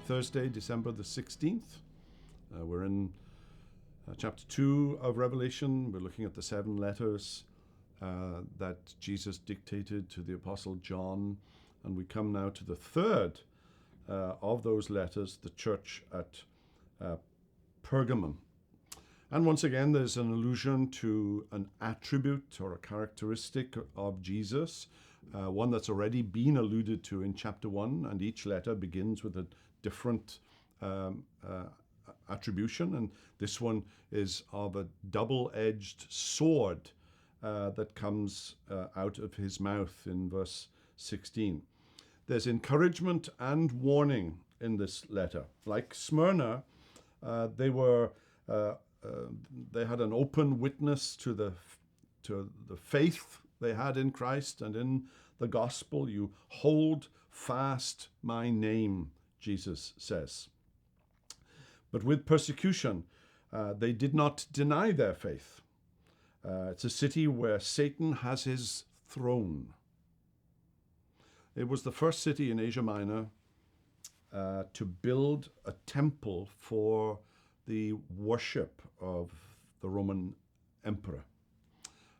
Thursday, December the 16th. We're in chapter 2 of Revelation. We're looking at the 7 letters that Jesus dictated to the Apostle John. And we come now to the third of those letters, the church at Pergamum. And once again, there's an allusion to an attribute or a characteristic of Jesus, one that's already been alluded to in chapter 1, and each letter begins with a different attribution. And this one is of a double-edged sword that comes out of his mouth in verse 16. There's encouragement and warning in this letter. Like Smyrna, they had an open witness to the faith they had in Christ and in the gospel. You hold fast my name, Jesus says. But with persecution, they did not deny their faith. It's a city where Satan has his throne. It was the first city in Asia Minor to build a temple for the worship of the Roman emperor.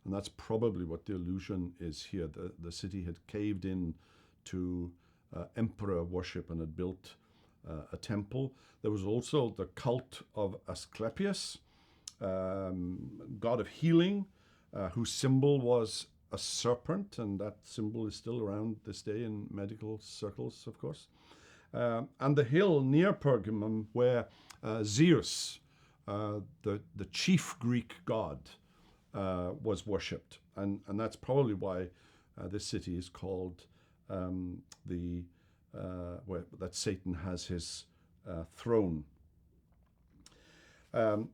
And that's probably what the allusion is here. The city had caved in to emperor worship and had built a temple. There was also the cult of Asclepius, god of healing, whose symbol was a serpent, and that symbol is still around this day in medical circles, of course. And the hill near Pergamum where Zeus, the chief Greek god, was worshipped. And that's probably why this city is called where that Satan has his throne.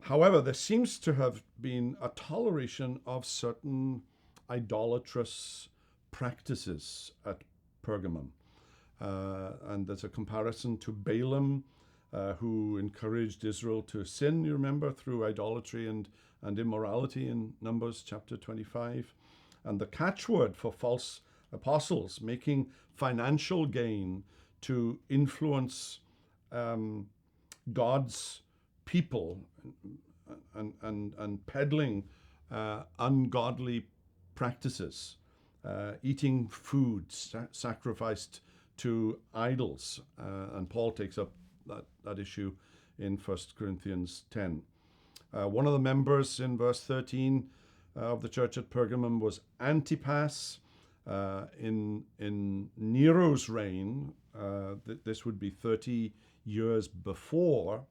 However, there seems to have been a toleration of certain idolatrous practices at Pergamum. And there's a comparison to Balaam, who encouraged Israel to sin, you remember, through idolatry and immorality in Numbers chapter 25. And the catchword for false apostles, making financial gain to influence God's people and peddling ungodly practices, eating food sacrificed to idols. And Paul takes up that issue in 1 Corinthians 10. One of the members in verse 13 of the church at Pergamum was Antipas. In Nero's reign, this would be 30 years before,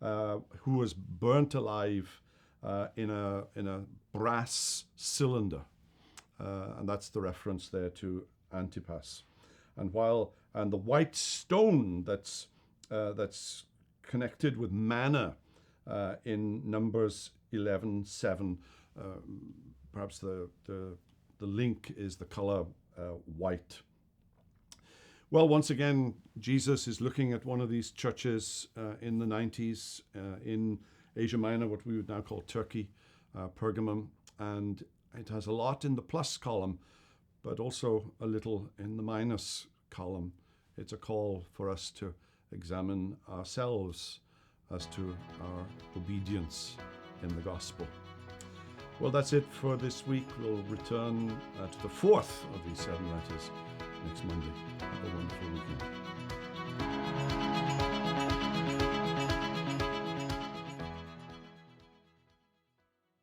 who was burnt alive in a brass cylinder. And that's the reference there to Antipas. And the white stone that's connected with manna in Numbers 11:7. Perhaps the link is the color white. Well, once again, Jesus is looking at one of these churches in the 90s in Asia Minor, what we would now call Turkey, Pergamum, and it has a lot in the plus column, but also a little in the minus column. It's a call for us to examine ourselves as to our obedience in the gospel. Well, that's it for this week. We'll return to the fourth of these 7 letters next Monday. Have a wonderful weekend.